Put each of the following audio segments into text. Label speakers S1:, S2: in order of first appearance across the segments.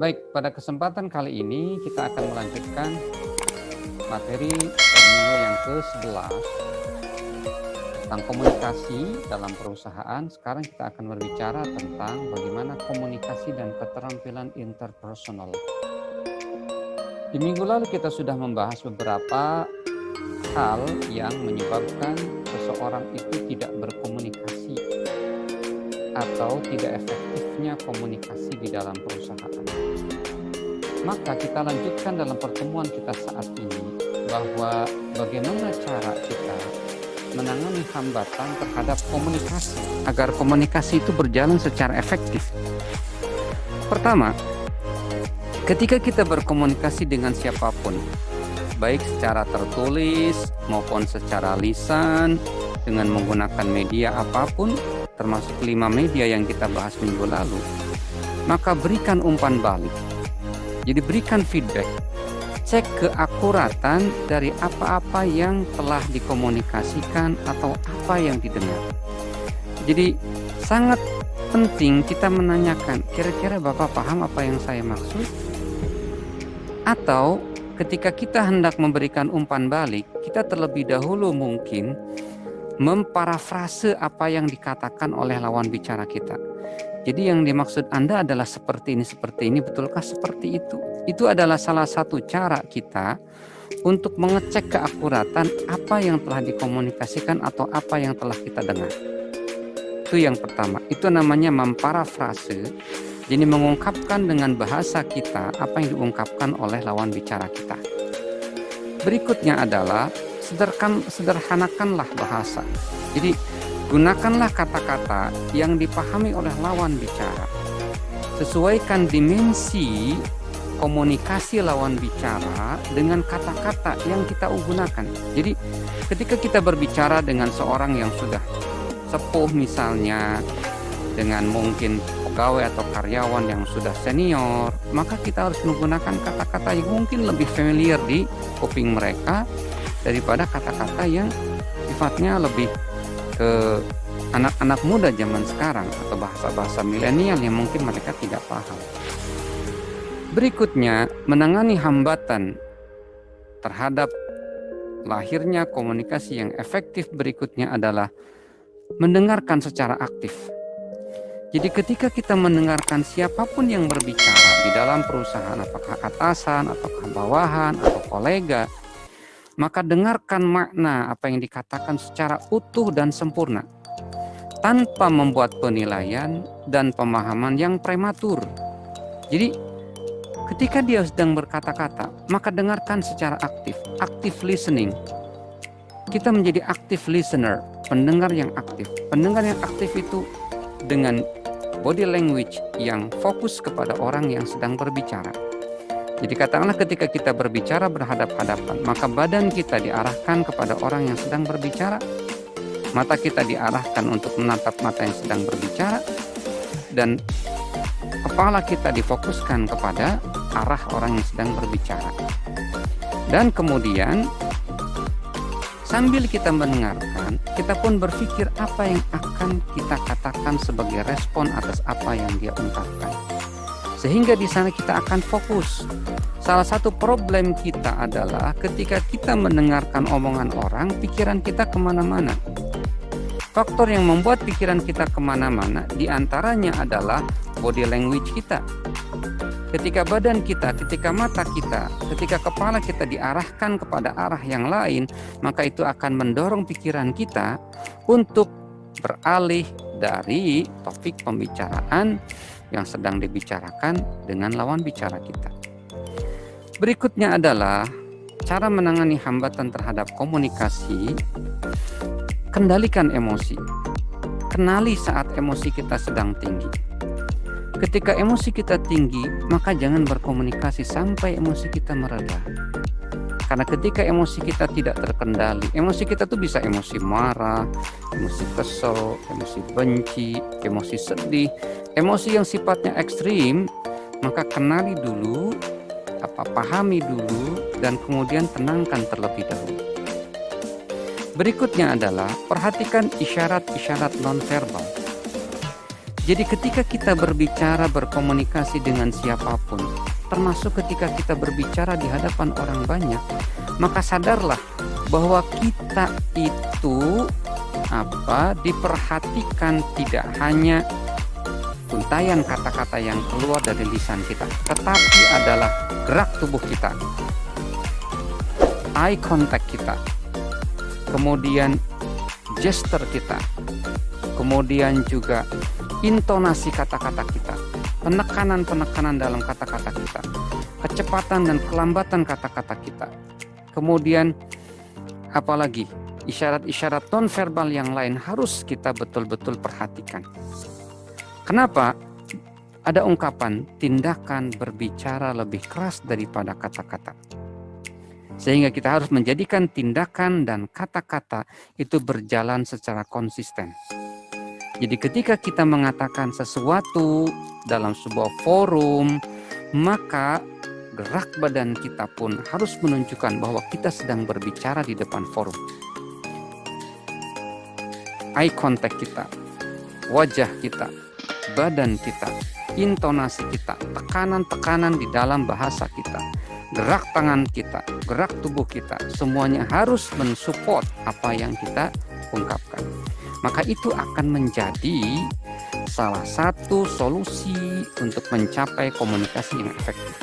S1: Baik, pada kesempatan kali ini kita akan melanjutkan materi minggu yang ke-11 tentang komunikasi dalam perusahaan. Sekarang kita akan berbicara tentang bagaimana komunikasi dan keterampilan interpersonal. Di minggu lalu kita sudah membahas beberapa hal yang menyebabkan seseorang itu tidak berkomunikasi atau tidak efektifnya komunikasi di dalam perusahaan. Maka kita lanjutkan dalam pertemuan kita saat ini bahwa bagaimana cara kita menangani hambatan terhadap komunikasi agar komunikasi itu berjalan secara efektif. Pertama, ketika kita berkomunikasi dengan siapapun, baik secara tertulis maupun secara lisan, dengan menggunakan media apapun, termasuk 5 media yang kita bahas minggu lalu, maka berikan umpan balik. Jadi berikan feedback, cek keakuratan dari apa-apa yang telah dikomunikasikan atau apa yang didengar. Jadi sangat penting kita menanyakan, kira-kira Bapak paham apa yang saya maksud? Atau ketika kita hendak memberikan umpan balik, kita terlebih dahulu mungkin memparafrase apa yang dikatakan oleh lawan bicara kita. Jadi yang dimaksud Anda adalah seperti ini, betulkah seperti itu? Itu adalah salah satu cara kita untuk mengecek keakuratan apa yang telah dikomunikasikan atau apa yang telah kita dengar. Itu yang pertama, itu namanya memparafrase. Jadi mengungkapkan dengan bahasa kita apa yang diungkapkan oleh lawan bicara kita. Berikutnya adalah sederhanakanlah bahasa. Jadi gunakanlah kata-kata yang dipahami oleh lawan bicara. Sesuaikan dimensi komunikasi lawan bicara dengan kata-kata yang kita gunakan. Jadi ketika kita berbicara dengan seorang yang sudah sepuh misalnya, dengan mungkin pegawai atau karyawan yang sudah senior, maka kita harus menggunakan kata-kata yang mungkin lebih familiar di kuping mereka daripada kata-kata yang sifatnya lebih ke anak-anak muda zaman sekarang atau bahasa-bahasa milenial yang mungkin mereka tidak paham. Berikutnya, menangani hambatan terhadap lahirnya komunikasi yang efektif berikutnya adalah mendengarkan secara aktif. Jadi ketika kita mendengarkan siapapun yang berbicara di dalam perusahaan, apakah atasan, apakah bawahan, atau kolega, maka dengarkan makna apa yang dikatakan secara utuh dan sempurna, tanpa membuat penilaian dan pemahaman yang prematur. Jadi ketika dia sedang berkata-kata, maka dengarkan secara aktif, active listening. Kita menjadi active listener, pendengar yang aktif. Pendengar yang aktif itu dengan body language yang fokus kepada orang yang sedang berbicara. Jadi katakanlah ketika kita berbicara berhadap-hadapan, maka badan kita diarahkan kepada orang yang sedang berbicara, mata kita diarahkan untuk menatap mata yang sedang berbicara, dan kepala kita difokuskan kepada arah orang yang sedang berbicara. Dan kemudian sambil kita mendengarkan, kita pun berpikir apa yang akan kita katakan sebagai respon atas apa yang dia ungkapkan. Sehingga di sana kita akan fokus. Salah satu problem kita adalah ketika kita mendengarkan omongan orang, pikiran kita kemana-mana. Faktor yang membuat pikiran kita kemana-mana diantaranya adalah body language kita. Ketika badan kita, ketika mata kita, ketika kepala kita diarahkan kepada arah yang lain, maka itu akan mendorong pikiran kita untuk beralih dari topik pembicaraan yang sedang dibicarakan dengan lawan bicara kita. Berikutnya adalah cara menangani hambatan terhadap komunikasi. Kendalikan emosi. Kenali saat emosi kita sedang tinggi. Ketika emosi kita tinggi, maka jangan berkomunikasi sampai emosi kita mereda. Karena ketika emosi kita tidak terkendali, emosi kita tuh bisa emosi marah, emosi kesel, emosi benci, emosi sedih, emosi yang sifatnya ekstrim, maka kenali dulu, pahami dulu, dan kemudian tenangkan terlebih dahulu. Berikutnya adalah perhatikan isyarat-isyarat nonverbal. Jadi ketika kita berbicara, berkomunikasi dengan siapapun, termasuk ketika kita berbicara di hadapan orang banyak, maka sadarlah bahwa kita itu diperhatikan tidak hanya untayan kata-kata yang keluar dari lisan kita, tetapi adalah gerak tubuh kita, eye contact kita, kemudian gesture kita, kemudian juga intonasi kata-kata kita, penekanan-penekanan dalam kata-kata kita, kecepatan dan kelambatan kata-kata kita, kemudian apalagi isyarat-isyarat nonverbal yang lain harus kita betul-betul perhatikan. Kenapa? Ada ungkapan tindakan berbicara lebih keras daripada kata-kata. Sehingga kita harus menjadikan tindakan dan kata-kata itu berjalan secara konsisten. Jadi ketika kita mengatakan sesuatu dalam sebuah forum, maka gerak badan kita pun harus menunjukkan bahwa kita sedang berbicara di depan forum. Eye contact kita, wajah kita, badan kita, intonasi kita, tekanan-tekanan di dalam bahasa kita, gerak tangan kita, gerak tubuh kita, semuanya harus mensupport apa yang kita ungkapkan. Maka itu akan menjadi salah satu solusi untuk mencapai komunikasi yang efektif.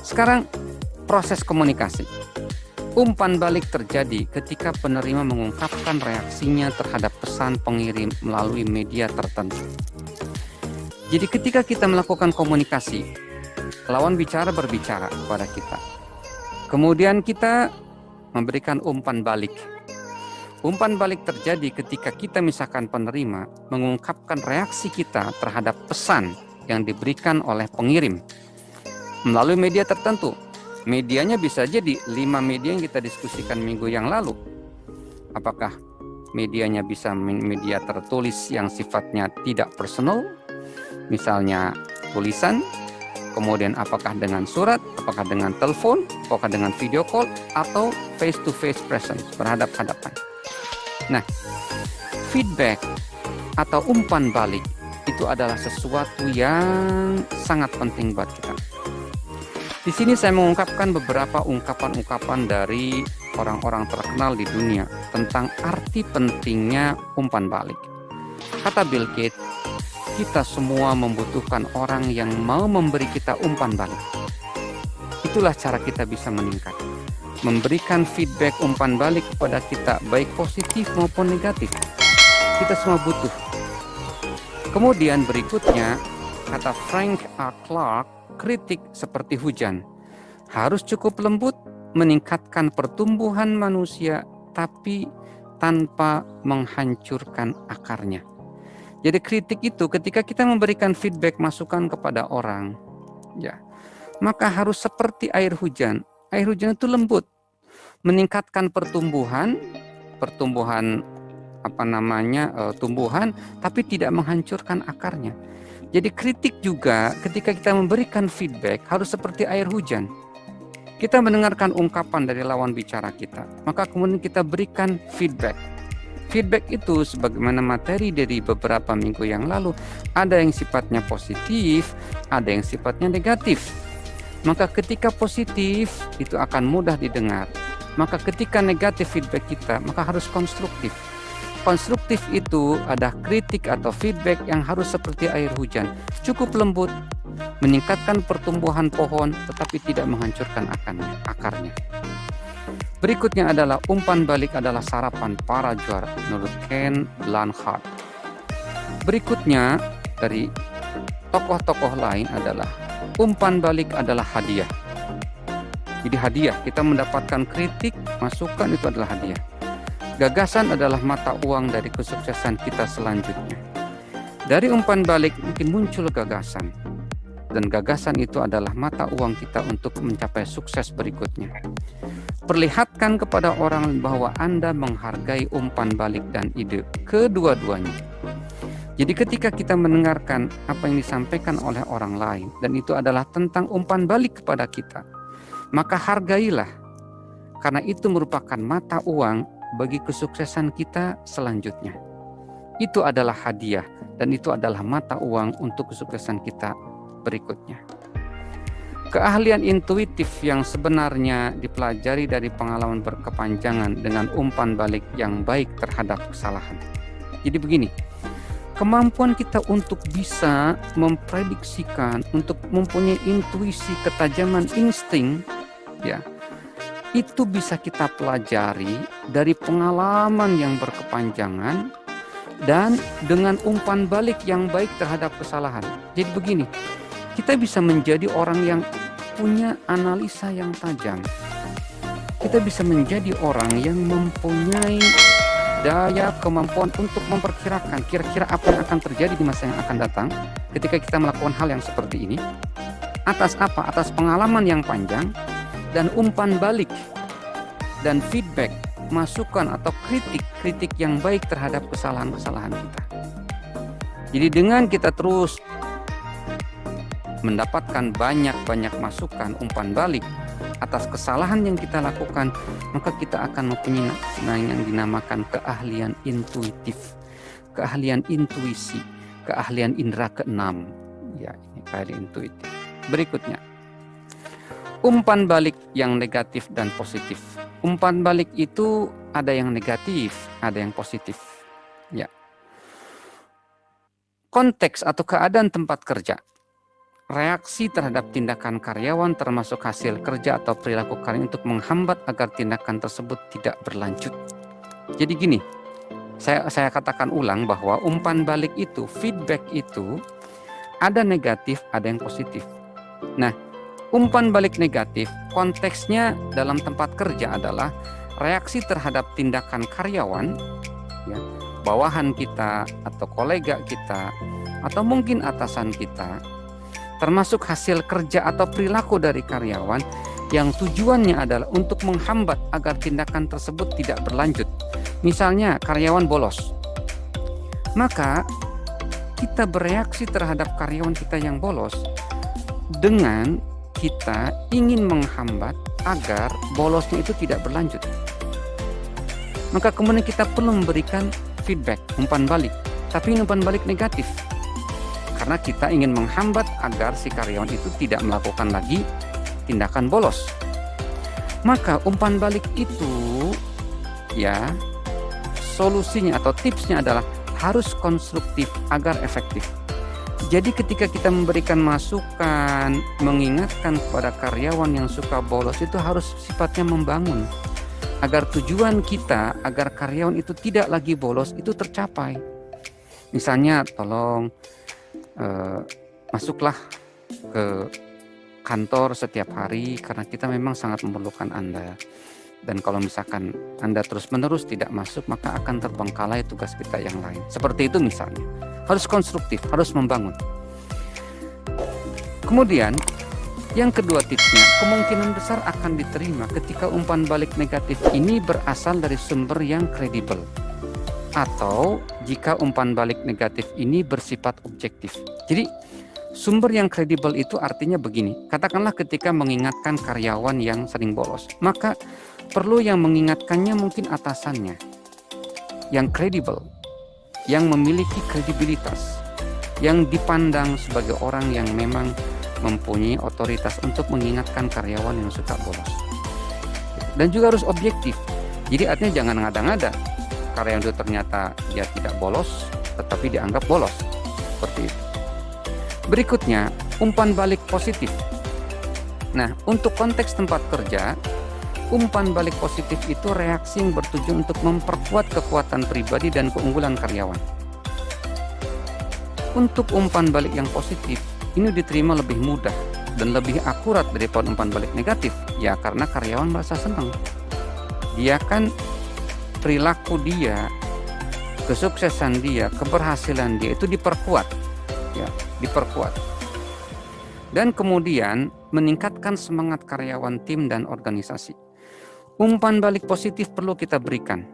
S1: Sekarang proses komunikasi. Umpan balik terjadi ketika penerima mengungkapkan reaksinya terhadap pesan pengirim melalui media tertentu. Jadi ketika kita melakukan komunikasi, lawan bicara berbicara kepada kita. Kemudian kita memberikan umpan balik. Umpan balik terjadi ketika kita misalkan penerima mengungkapkan reaksi kita terhadap pesan yang diberikan oleh pengirim melalui media tertentu. Medianya bisa jadi 5 media yang kita diskusikan minggu yang lalu. Apakah medianya bisa media tertulis yang sifatnya tidak personal, misalnya tulisan, kemudian apakah dengan surat, apakah dengan telepon, apakah dengan video call, atau face-to-face presence, berhadap-hadapan. Nah, feedback atau umpan balik itu adalah sesuatu yang sangat penting buat kita. Di sini saya mengungkapkan beberapa ungkapan-ungkapan dari orang-orang terkenal di dunia tentang arti pentingnya umpan balik. Kata Bill Gates, kita semua membutuhkan orang yang mau memberi kita umpan balik. Itulah cara kita bisa meningkat. Memberikan feedback umpan balik kepada kita, baik positif maupun negatif. Kita semua butuh. Kemudian berikutnya, kata Frank A. Clark, kritik seperti hujan, harus cukup lembut, meningkatkan pertumbuhan manusia, tapi tanpa menghancurkan akarnya. Jadi kritik itu ketika kita memberikan feedback, masukan kepada orang, ya, maka harus seperti air hujan. Air hujan itu lembut, meningkatkan tumbuhan, tumbuhan, tapi tidak menghancurkan akarnya. Jadi kritik juga ketika kita memberikan feedback harus seperti air hujan. Kita mendengarkan ungkapan dari lawan bicara kita, maka kemudian kita berikan feedback. Feedback itu sebagaimana materi dari beberapa minggu yang lalu, ada yang sifatnya positif, ada yang sifatnya negatif. Maka ketika positif itu akan mudah didengar. Maka ketika negatif feedback kita, maka harus konstruktif. Konstruktif itu ada kritik atau feedback yang harus seperti air hujan, cukup lembut, meningkatkan pertumbuhan pohon tetapi tidak menghancurkan akarnya. Berikutnya adalah umpan balik adalah sarapan para juara menurut Ken Blanchard. Berikutnya dari tokoh-tokoh lain adalah umpan balik adalah hadiah. Jadi hadiah, kita mendapatkan kritik, masukan itu adalah hadiah. Gagasan adalah mata uang dari kesuksesan kita selanjutnya. Dari umpan balik mungkin muncul gagasan. Dan gagasan itu adalah mata uang kita untuk mencapai sukses berikutnya. Perlihatkan kepada orang bahwa Anda menghargai umpan balik dan ide kedua-duanya. Jadi ketika kita mendengarkan apa yang disampaikan oleh orang lain dan itu adalah tentang umpan balik kepada kita, maka hargailah. Karena itu merupakan mata uang bagi kesuksesan kita selanjutnya. itu adalah hadiah dan itu adalah mata uang untuk kesuksesan kita berikutnya. Keahlian intuitif yang sebenarnya dipelajari dari pengalaman berkepanjangan dengan umpan balik yang baik terhadap kesalahan. Jadi begini, kemampuan kita untuk bisa memprediksikan, untuk mempunyai intuisi, ketajaman insting, ya, itu bisa kita pelajari dari pengalaman yang berkepanjangan dan dengan umpan balik yang baik terhadap kesalahan. Jadi begini, kita bisa menjadi orang yang punya analisa yang tajam. Kita bisa menjadi orang yang mempunyai daya kemampuan untuk memperkirakan kira-kira apa yang akan terjadi di masa yang akan datang ketika kita melakukan hal yang seperti ini. Atas apa? Atas pengalaman yang panjang dan umpan balik dan feedback, masukan atau kritik yang baik terhadap kesalahan-kesalahan kita. Jadi dengan kita terus mendapatkan banyak masukan, umpan balik atas kesalahan yang kita lakukan, maka kita akan mempunyai yang dinamakan keahlian intuitif, keahlian intuisi, keahlian indera keenam. Ya, ini keahlian intuitif. Berikutnya, umpan balik yang negatif dan positif. Umpan balik itu ada yang negatif, ada yang positif. Ya. Konteks atau keadaan tempat kerja. Reaksi terhadap tindakan karyawan termasuk hasil kerja atau perilaku karyawan untuk menghambat agar tindakan tersebut tidak berlanjut. Jadi gini, saya katakan ulang bahwa umpan balik itu, feedback itu ada negatif, ada yang positif. Nah, umpan balik negatif konteksnya dalam tempat kerja adalah reaksi terhadap tindakan karyawan, ya, bawahan kita atau kolega kita atau mungkin atasan kita, termasuk hasil kerja atau perilaku dari karyawan yang tujuannya adalah untuk menghambat agar tindakan tersebut tidak berlanjut. Misalnya karyawan bolos, maka kita bereaksi terhadap karyawan kita yang bolos dengan kita ingin menghambat agar bolosnya itu tidak berlanjut. Maka kemudian kita perlu memberikan feedback, umpan balik, tapi umpan balik negatif. Karena kita ingin menghambat agar si karyawan itu tidak melakukan lagi tindakan bolos. Maka umpan balik itu, ya, solusinya atau tipsnya adalah harus konstruktif agar efektif. Jadi ketika kita memberikan masukan, mengingatkan kepada karyawan yang suka bolos itu harus sifatnya membangun. Agar tujuan kita, agar karyawan itu tidak lagi bolos itu tercapai. Misalnya tolong masuklah ke kantor setiap hari karena kita memang sangat memerlukan Anda. Dan kalau misalkan Anda terus-menerus tidak masuk, maka akan terbengkalai tugas kita yang lain. Seperti itu misalnya. Harus konstruktif, harus membangun. Kemudian, yang kedua tipsnya, kemungkinan besar akan diterima ketika umpan balik negatif ini berasal dari sumber yang kredibel. Atau jika umpan balik negatif ini bersifat objektif. Jadi sumber yang kredibel itu artinya begini. Katakanlah ketika mengingatkan karyawan yang sering bolos, maka perlu yang mengingatkannya mungkin atasannya yang kredibel, yang memiliki kredibilitas, yang dipandang sebagai orang yang memang mempunyai otoritas untuk mengingatkan karyawan yang suka bolos. Dan juga harus objektif. Jadi artinya jangan ngada-ngada. Karyawan itu ternyata dia tidak bolos, tetapi dianggap bolos. Seperti itu. Berikutnya, umpan balik positif. Nah, untuk konteks tempat kerja, umpan balik positif itu reaksi yang bertujuan untuk memperkuat kekuatan pribadi dan keunggulan karyawan. Untuk umpan balik yang positif, ini diterima lebih mudah dan lebih akurat daripada umpan balik negatif. Ya, karena karyawan merasa senang. Dia kan perilaku dia, kesuksesan dia, keberhasilan dia itu diperkuat, ya, diperkuat. Dan kemudian meningkatkan semangat karyawan tim dan organisasi. Umpan balik positif perlu kita berikan.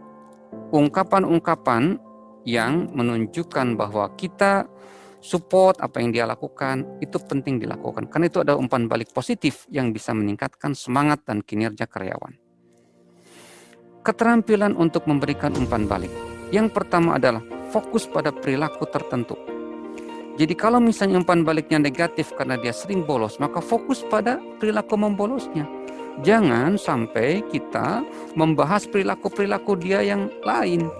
S1: Ungkapan-ungkapan yang menunjukkan bahwa kita support apa yang dia lakukan, itu penting dilakukan. Karena itu ada umpan balik positif yang bisa meningkatkan semangat dan kinerja karyawan. Keterampilan untuk memberikan umpan balik. Yang pertama adalah fokus pada perilaku tertentu. Jadi kalau misalnya umpan baliknya negatif karena dia sering bolos, maka fokus pada perilaku membolosnya. Jangan sampai kita membahas perilaku-perilaku dia yang lain.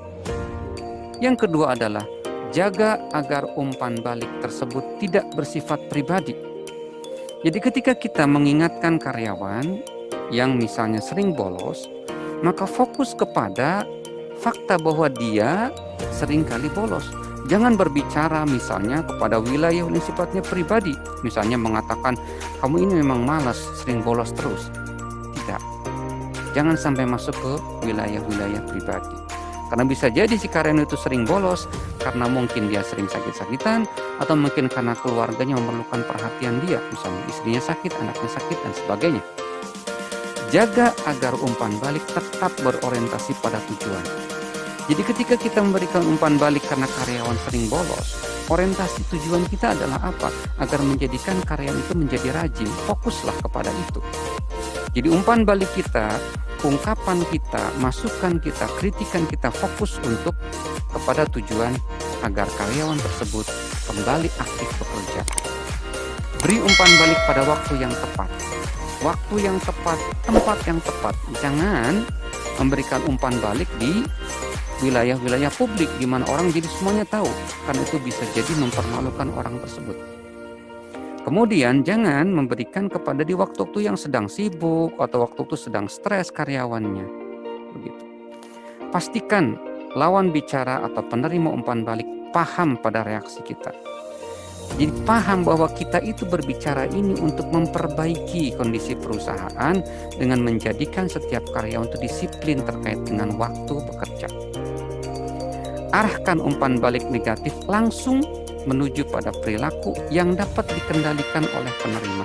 S1: Yang kedua adalah jaga agar umpan balik tersebut tidak bersifat pribadi. Jadi ketika kita mengingatkan karyawan yang misalnya sering bolos, maka fokus kepada fakta bahwa dia sering kali bolos. Jangan berbicara misalnya kepada wilayah yang sifatnya pribadi. Misalnya mengatakan, kamu ini memang malas, sering bolos terus. Tidak. Jangan sampai masuk ke wilayah-wilayah pribadi. Karena bisa jadi si karyawan itu sering bolos karena mungkin dia sering sakit-sakitan, atau mungkin karena keluarganya memerlukan perhatian dia. Misalnya istrinya sakit, anaknya sakit, dan sebagainya. Jaga agar umpan balik tetap berorientasi pada tujuan. Jadi ketika kita memberikan umpan balik karena karyawan sering bolos, orientasi tujuan kita adalah apa? Agar menjadikan karyawan itu menjadi rajin. Fokuslah kepada itu. Jadi umpan balik kita, ungkapan kita, masukan kita, kritikan kita fokus untuk kepada tujuan agar karyawan tersebut kembali aktif bekerja. Beri umpan balik pada waktu yang tepat. Waktu yang tepat, tempat yang tepat. Jangan memberikan umpan balik di wilayah-wilayah publik di mana orang jadi semuanya tahu, karena itu bisa jadi mempermalukan orang tersebut. Kemudian jangan memberikan kepada di waktu-waktu yang sedang sibuk atau waktu-waktu sedang stres karyawannya. Begitu. Pastikan lawan bicara atau penerima umpan balik paham pada reaksi kita. Jadi paham bahwa kita itu berbicara ini untuk memperbaiki kondisi perusahaan dengan menjadikan setiap karyawan itu disiplin terkait dengan waktu bekerja. Arahkan umpan balik negatif langsung menuju pada perilaku yang dapat dikendalikan oleh penerima.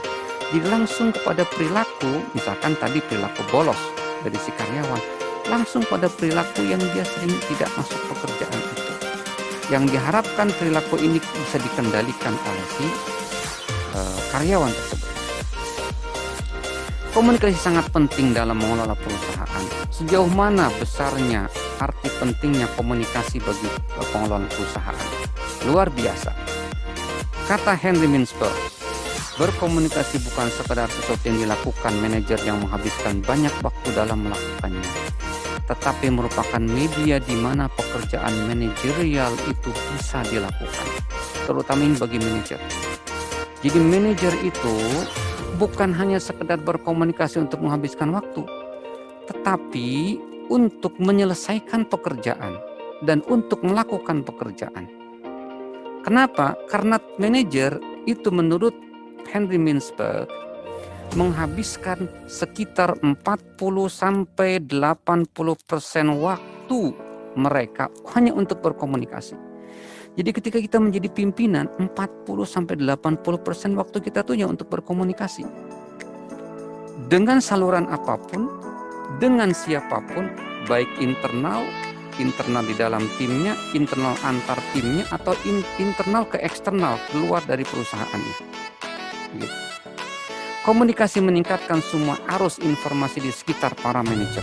S1: Jadi langsung kepada perilaku, misalkan tadi perilaku bolos dari si karyawan, langsung pada perilaku yang dia sering tidak masuk pekerjaan itu. Yang diharapkan perilaku ini bisa dikendalikan oleh si karyawan tersebut. Komunikasi sangat penting dalam mengelola perusahaan. Sejauh mana besarnya arti pentingnya komunikasi bagi pengelolaan perusahaan? Luar biasa. Kata Henry Mintzberg, berkomunikasi bukan sekadar sesuatu yang dilakukan manajer yang menghabiskan banyak waktu dalam melakukannya, tetapi merupakan media di mana pekerjaan manajerial itu bisa dilakukan, terutama ini bagi manajer. Jadi manajer itu bukan hanya sekedar berkomunikasi untuk menghabiskan waktu, tetapi untuk menyelesaikan pekerjaan dan untuk melakukan pekerjaan. Kenapa? Karena manajer itu menurut Henry Mintzberg menghabiskan sekitar 40-80% waktu mereka hanya untuk berkomunikasi. Jadi ketika kita menjadi pimpinan, 40-80% waktu kita tuh ya untuk berkomunikasi. Dengan saluran apapun, dengan siapapun, baik internal di dalam timnya, internal antar timnya, atau internal ke eksternal, keluar dari perusahaan ini. Gitu. Komunikasi meningkatkan semua arus informasi di sekitar para manajer.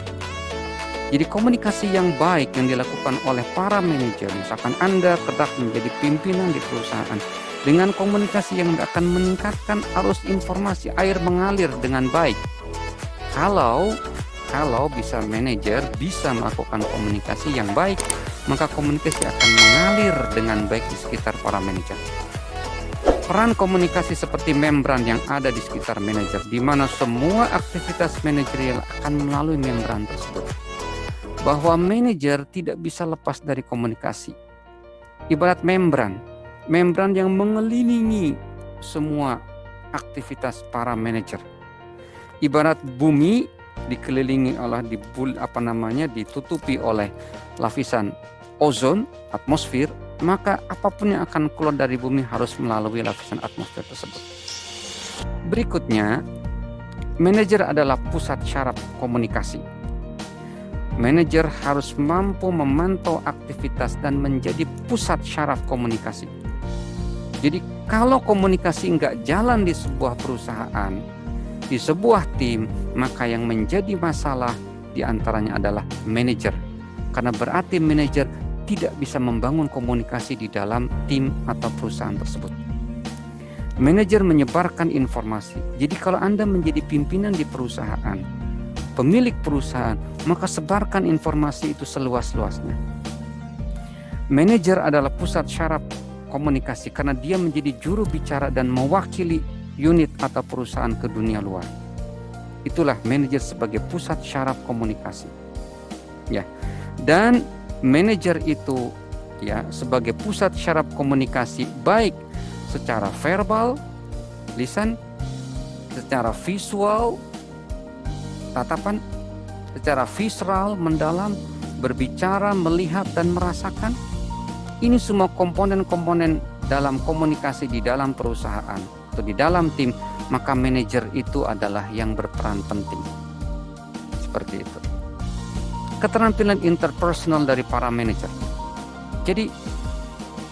S1: Jadi komunikasi yang baik yang dilakukan oleh para manajer, misalkan Anda kedak menjadi pimpinan di perusahaan, dengan komunikasi yang akan meningkatkan arus informasi, air mengalir dengan baik. Kalau bisa manajer bisa melakukan komunikasi yang baik, maka komunikasi akan mengalir dengan baik di sekitar para manajer. Peran komunikasi seperti membran yang ada di sekitar manajer, di mana semua aktivitas manajerial akan melalui membran tersebut. Bahwa manajer tidak bisa lepas dari komunikasi. Ibarat membran yang mengelilingi semua aktivitas para manajer. Ibarat bumi dikelilingi oleh ditutupi oleh lapisan ozon, atmosfer, maka apapun yang akan keluar dari bumi harus melalui lapisan atmosfer tersebut. Berikutnya, manajer adalah pusat syaraf komunikasi. Manajer harus mampu memantau aktivitas dan menjadi pusat syaraf komunikasi. Jadi kalau komunikasi nggak jalan di sebuah perusahaan, di sebuah tim, maka yang menjadi masalah diantaranya adalah manajer. Karena berarti manajer tidak bisa membangun komunikasi di dalam tim atau perusahaan tersebut. Manajer menyebarkan informasi. Jadi kalau Anda menjadi pimpinan di perusahaan, pemilik perusahaan, maka sebarkan informasi itu seluas-luasnya. Manajer adalah pusat syaraf komunikasi karena dia menjadi juru bicara dan mewakili unit atau perusahaan ke dunia luar. Itulah manajer sebagai pusat syaraf komunikasi. Ya. Dan manajer itu ya sebagai pusat syaraf komunikasi baik secara verbal, lisan, secara visual, tatapan, secara visceral, mendalam, berbicara, melihat, dan merasakan. Ini semua komponen-komponen dalam komunikasi di dalam perusahaan atau di dalam tim, maka manajer itu adalah yang berperan penting. Seperti itu. Keterampilan interpersonal dari para manajer. Jadi,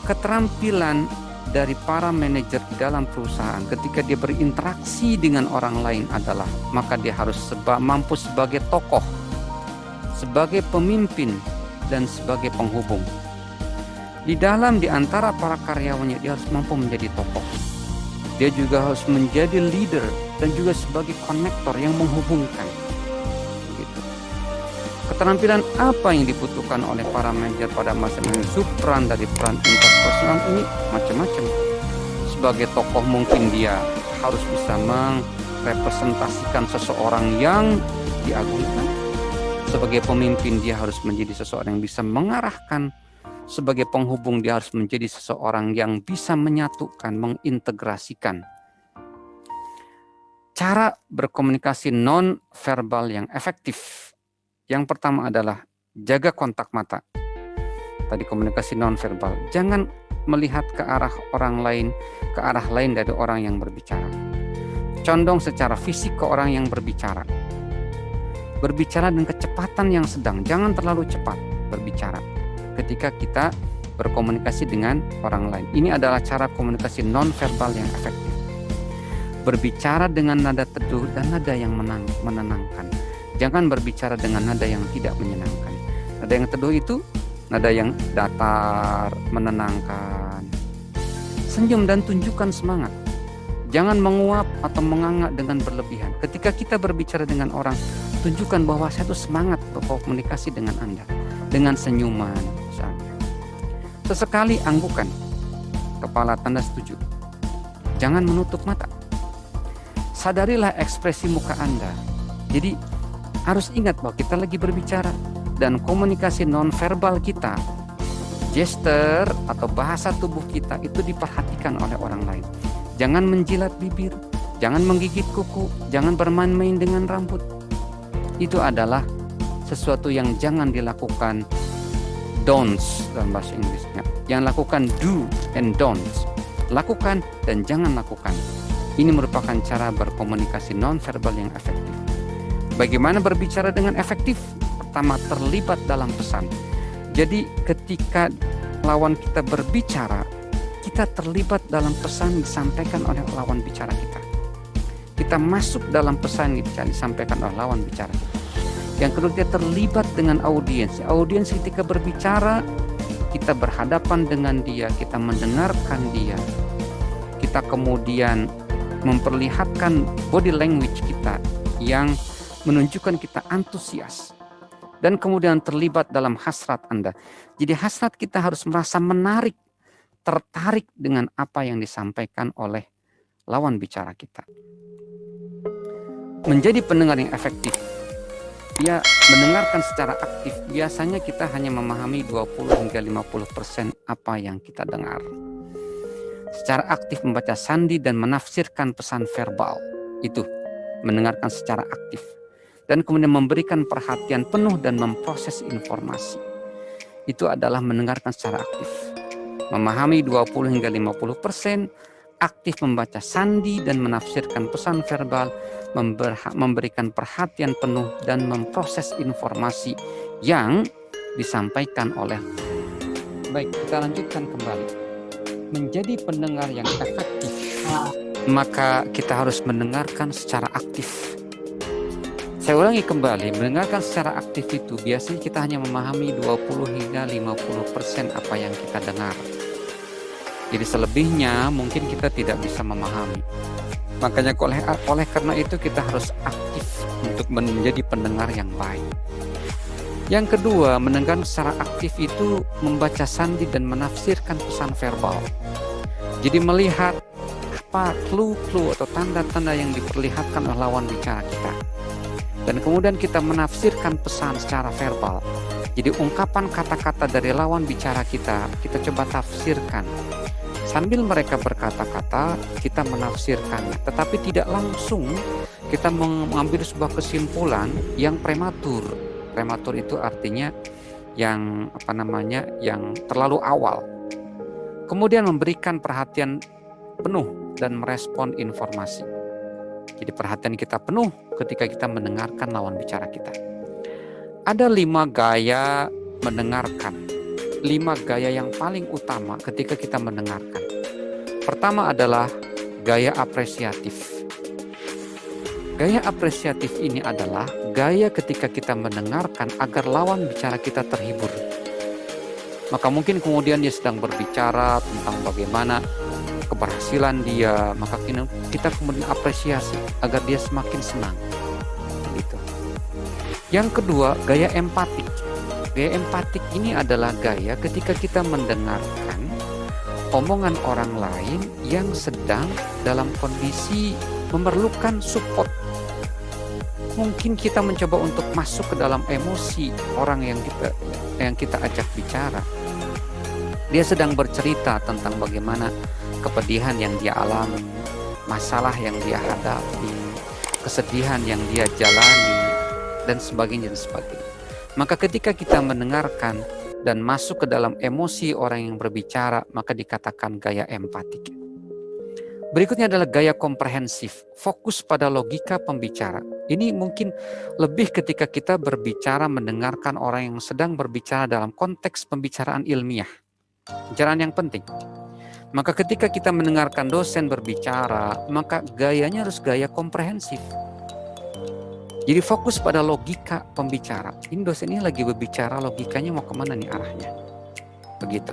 S1: keterampilan dari para manajer di dalam perusahaan ketika dia berinteraksi dengan orang lain adalah maka dia harus mampu sebagai tokoh, sebagai pemimpin, dan sebagai penghubung. Di antara para karyawannya dia harus mampu menjadi tokoh. Dia juga harus menjadi leader dan juga sebagai konektor yang menghubungkan. Begitu. Keterampilan apa yang dibutuhkan oleh para manajer pada masa-masa subperan dari peran interpersonal ini macam-macam. Sebagai tokoh mungkin dia harus bisa merepresentasikan seseorang yang diagungkan. Sebagai pemimpin dia harus menjadi seseorang yang bisa mengarahkan. Sebagai penghubung dia harus menjadi seseorang yang bisa menyatukan, mengintegrasikan. Cara berkomunikasi non-verbal yang efektif. Yang pertama adalah jaga kontak mata. Tadi komunikasi non-verbal. Jangan melihat ke arah orang lain, ke arah lain dari orang yang berbicara. Condong secara fisik ke orang yang berbicara. Berbicara dengan kecepatan yang sedang, jangan terlalu cepat berbicara ketika kita berkomunikasi dengan orang lain. Ini adalah cara komunikasi non-verbal yang efektif. Berbicara dengan nada teduh dan nada yang menenangkan. Jangan berbicara dengan nada yang tidak menyenangkan. Nada yang teduh itu nada yang datar, menenangkan. Senyum dan tunjukkan semangat. Jangan menguap atau menganga dengan berlebihan. Ketika kita berbicara dengan orang, tunjukkan bahwa saya itu semangat berkomunikasi dengan Anda. Dengan senyuman misalnya. Sesekali anggukan. Kepala tanda setuju. Jangan menutup mata. Sadarilah ekspresi muka Anda. Jadi harus ingat bahwa kita lagi berbicara dan komunikasi nonverbal kita, gesture atau bahasa tubuh kita itu diperhatikan oleh orang lain. Jangan menjilat bibir, jangan menggigit kuku, jangan bermain-main dengan rambut. Itu adalah sesuatu yang jangan dilakukan, don'ts dalam bahasa Inggrisnya. Yang lakukan do and don'ts. Lakukan dan jangan lakukan. Ini merupakan cara berkomunikasi nonverbal yang efektif. Bagaimana berbicara dengan efektif? Pertama, terlibat dalam pesan. Jadi ketika lawan kita berbicara, kita terlibat dalam pesan yang disampaikan oleh lawan bicara kita. Kita masuk dalam pesan yang disampaikan oleh lawan bicara kita. Yang kedua, kita terlibat dengan audiens. Audiens ketika berbicara, kita berhadapan dengan dia, kita mendengarkan dia. Kita kemudian memperlihatkan body language kita yang menunjukkan kita antusias dan kemudian terlibat dalam hasrat Anda. Jadi hasrat kita harus merasa menarik, tertarik dengan apa yang disampaikan oleh lawan bicara kita. Menjadi pendengar yang efektif, dia mendengarkan secara aktif. Biasanya kita hanya memahami 20 hingga 50% apa yang kita dengar. Secara aktif membaca sandi dan menafsirkan pesan verbal, itu mendengarkan secara aktif. Dan kemudian memberikan perhatian penuh dan memproses informasi. Itu adalah mendengarkan secara aktif. Memahami 20 hingga 50%, aktif membaca sandi dan menafsirkan pesan verbal, memberikan perhatian penuh dan memproses informasi yang disampaikan oleh. Baik, kita lanjutkan kembali. Menjadi pendengar yang efektif, maka kita harus mendengarkan secara aktif. Saya ulangi kembali, mendengarkan secara aktif itu biasanya kita hanya memahami 20 hingga 50% apa yang kita dengar. Jadi selebihnya mungkin kita tidak bisa memahami. Makanya oleh karena itu kita harus aktif untuk menjadi pendengar yang baik. Yang kedua, mendengar secara aktif itu membaca sandi dan menafsirkan pesan verbal. Jadi melihat apa clue-clue atau tanda-tanda yang diperlihatkan oleh lawan bicara kita. Dan kemudian kita menafsirkan pesan secara verbal. Jadi ungkapan kata-kata dari lawan bicara kita coba tafsirkan. Sambil mereka berkata-kata, kita menafsirkannya, tetapi tidak langsung kita mengambil sebuah kesimpulan yang prematur. Prematur itu artinya yang yang terlalu awal. Kemudian memberikan perhatian penuh dan merespon informasi. Jadi perhatian kita penuh ketika kita mendengarkan lawan bicara kita. Ada 5 gaya mendengarkan. 5 gaya yang paling utama ketika kita mendengarkan. Pertama adalah gaya apresiatif. Gaya apresiatif ini adalah gaya ketika kita mendengarkan agar lawan bicara kita terhibur. Maka mungkin kemudian dia sedang berbicara tentang bagaimana keberhasilan dia, maka kita kemudian apresiasi agar dia semakin senang. Begitu. Yang kedua, gaya empatik. Gaya empatik ini adalah gaya ketika kita mendengarkan omongan orang lain yang sedang dalam kondisi memerlukan support. Mungkin kita mencoba untuk masuk ke dalam emosi orang yang kita ajak bicara. Dia sedang bercerita tentang bagaimana kepedihan yang dia alami, masalah yang dia hadapi, kesedihan yang dia jalani, dan sebagainya. Maka ketika kita mendengarkan dan masuk ke dalam emosi orang yang berbicara, maka dikatakan gaya empatik. Berikutnya adalah gaya komprehensif, fokus pada logika pembicara. Ini mungkin lebih ketika kita berbicara mendengarkan orang yang sedang berbicara dalam konteks pembicaraan ilmiah, pembicaraan yang penting. Maka ketika kita mendengarkan dosen berbicara, maka gayanya harus gaya komprehensif. Jadi fokus pada logika pembicara. Ini dosen ini lagi berbicara, logikanya mau kemana nih arahnya. Begitu.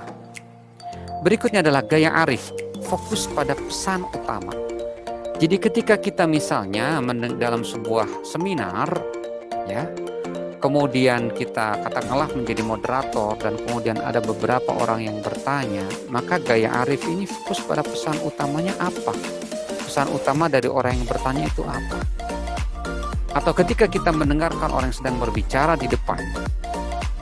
S1: Berikutnya adalah gaya arif, fokus pada pesan utama. Jadi ketika kita misalnya dalam sebuah seminar, ya, kemudian kita katakanlah menjadi moderator dan kemudian ada beberapa orang yang bertanya, maka gaya arif ini fokus pada pesan utamanya apa? Pesan utama dari orang yang bertanya itu apa? Atau ketika kita mendengarkan orang yang sedang berbicara di depan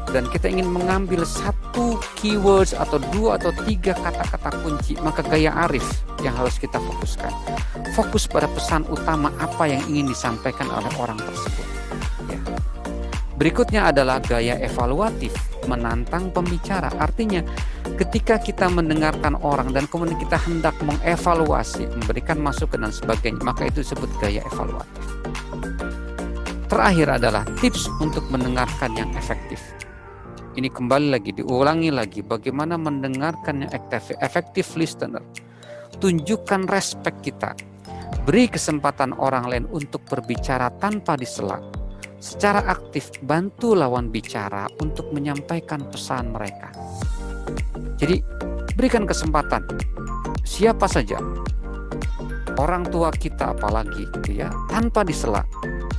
S1: dan kita ingin mengambil satu keywords atau 2 atau 3 kata-kata kunci, maka gaya arif yang harus kita fokuskan. Fokus pada pesan utama apa yang ingin disampaikan oleh orang tersebut. Ya. Berikutnya adalah gaya evaluatif, menantang pembicara. Artinya ketika kita mendengarkan orang dan kemudian kita hendak mengevaluasi, memberikan masukan dan sebagainya, maka itu disebut gaya evaluatif. Terakhir adalah tips untuk mendengarkan yang efektif. Ini kembali lagi, diulangi lagi, bagaimana mendengarkan yang efektif listener. Tunjukkan respect kita. Beri kesempatan orang lain untuk berbicara tanpa disela. Secara aktif, bantu lawan bicara untuk menyampaikan pesan mereka. Jadi, berikan kesempatan. Siapa saja, orang tua kita apalagi, gitu ya, tanpa disela.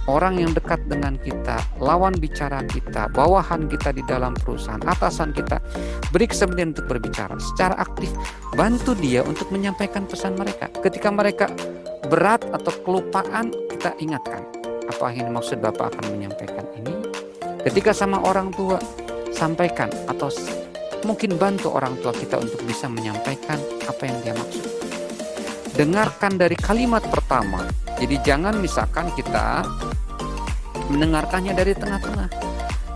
S1: Orang yang dekat dengan kita, lawan bicara kita, bawahan kita di dalam perusahaan, atasan kita, beri kesempatan untuk berbicara secara aktif. Bantu dia untuk menyampaikan pesan mereka. Ketika mereka berat atau kelupaan, kita ingatkan apa yang maksud Bapak akan menyampaikan ini. Ketika sama orang tua, sampaikan atau mungkin bantu orang tua kita untuk bisa menyampaikan apa yang dia maksud. Dengarkan dari kalimat pertama. Jadi jangan misalkan kita mendengarkannya dari tengah-tengah.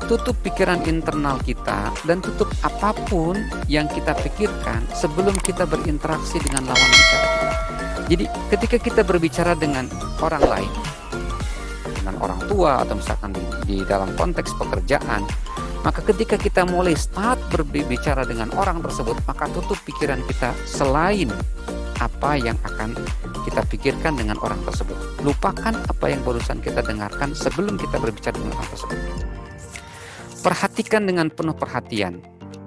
S1: Tutup pikiran internal kita dan tutup apapun yang kita pikirkan sebelum kita berinteraksi dengan lawan bicara kita. Jadi ketika kita berbicara dengan orang lain, dengan orang tua atau misalkan di dalam konteks pekerjaan, maka ketika kita mulai start berbicara dengan orang tersebut, maka tutup pikiran kita selain apa yang akan kita pikirkan dengan orang tersebut. Lupakan apa yang barusan kita dengarkan sebelum kita berbicara dengan orang tersebut. Perhatikan dengan penuh perhatian.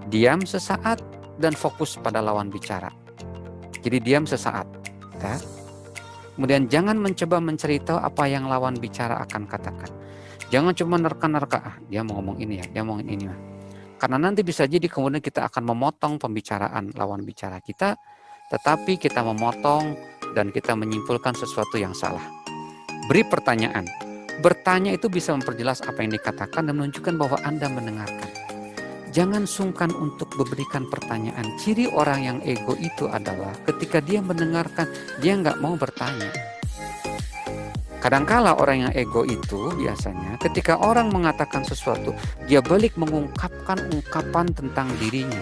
S1: Diam sesaat dan fokus pada lawan bicara. Jadi diam sesaat. Ya. Kemudian jangan mencoba mencari tahu apa yang lawan bicara akan katakan. Jangan cuma nerka-nerka, dia mau ngomong ini ya, dia mau ngomong ini ya. Karena nanti bisa jadi kemudian kita akan memotong pembicaraan lawan bicara kita, tetapi kita memotong dan kita menyimpulkan sesuatu yang salah. Beri pertanyaan. Bertanya itu bisa memperjelas apa yang dikatakan dan menunjukkan bahwa Anda mendengarkan. Jangan sungkan untuk memberikan pertanyaan. Ciri orang yang ego itu adalah ketika dia mendengarkan, dia nggak mau bertanya. Kadangkala orang yang ego itu biasanya ketika orang mengatakan sesuatu, dia balik mengungkapkan ungkapan tentang dirinya.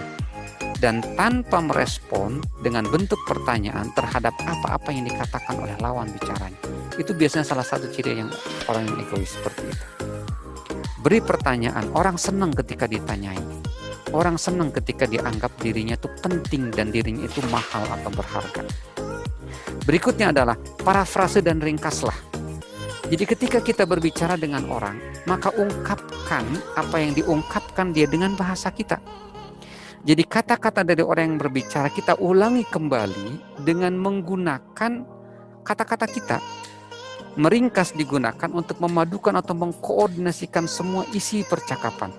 S1: Dan tanpa merespon dengan bentuk pertanyaan terhadap apa-apa yang dikatakan oleh lawan bicaranya. Itu biasanya salah satu ciri yang orang yang egois seperti itu. Beri pertanyaan, orang senang ketika ditanyai. Orang senang ketika dianggap dirinya itu penting dan dirinya itu mahal atau berharga. Berikutnya adalah parafrase dan ringkaslah. Jadi ketika kita berbicara dengan orang, maka ungkapkan apa yang diungkapkan dia dengan bahasa kita. Jadi kata-kata dari orang yang berbicara kita ulangi kembali dengan menggunakan kata-kata kita. Meringkas digunakan untuk memadukan atau mengkoordinasikan semua isi percakapan.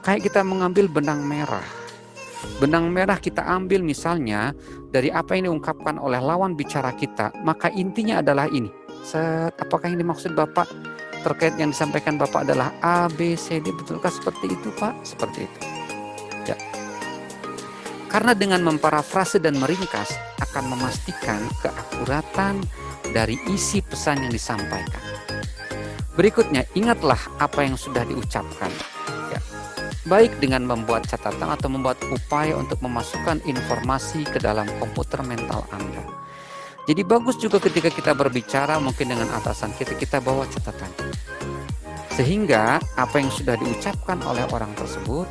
S1: Kayak kita mengambil benang merah. Benang merah kita ambil misalnya dari apa yang diungkapkan oleh lawan bicara kita, maka intinya adalah ini. Apakah yang dimaksud Bapak terkait yang disampaikan Bapak adalah A, B, C, D, betulkah seperti itu Pak? Seperti itu. Ya. Karena dengan memparafrase dan meringkas akan memastikan keakuratan dari isi pesan yang disampaikan. Berikutnya, ingatlah apa yang sudah diucapkan. Ya. Baik dengan membuat catatan atau membuat upaya untuk memasukkan informasi ke dalam komputer mental Anda. Jadi bagus juga ketika kita berbicara mungkin dengan atasan kita bawa catatan. Sehingga apa yang sudah diucapkan oleh orang tersebut,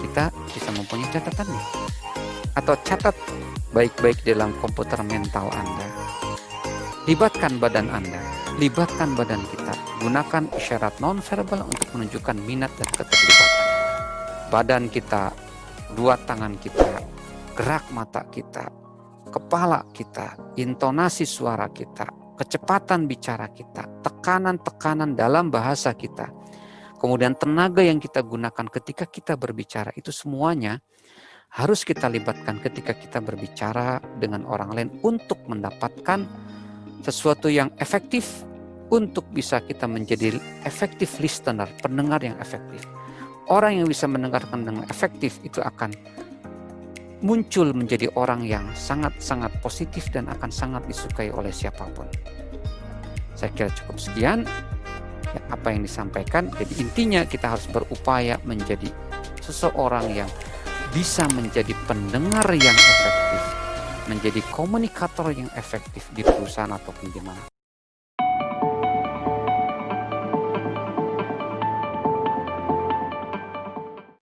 S1: kita bisa mempunyai catatannya. Atau catat baik-baik dalam komputer mental Anda. Libatkan badan Anda, libatkan badan kita. Gunakan isyarat nonverbal untuk menunjukkan minat dan keterlibatan. Badan kita, dua tangan kita, gerak mata kita, kepala kita, intonasi suara kita, kecepatan bicara kita, tekanan-tekanan dalam bahasa kita, kemudian tenaga yang kita gunakan ketika kita berbicara, itu semuanya harus kita libatkan ketika kita berbicara dengan orang lain untuk mendapatkan sesuatu yang efektif untuk bisa kita menjadi effective listener, pendengar yang efektif. Orang yang bisa mendengarkan dengan efektif itu akan muncul menjadi orang yang sangat-sangat positif dan akan sangat disukai oleh siapapun. Saya kira cukup sekian ya, apa yang disampaikan. Jadi intinya kita harus berupaya menjadi seseorang yang bisa menjadi pendengar yang efektif, menjadi komunikator yang efektif di perusahaan ataupun di mana.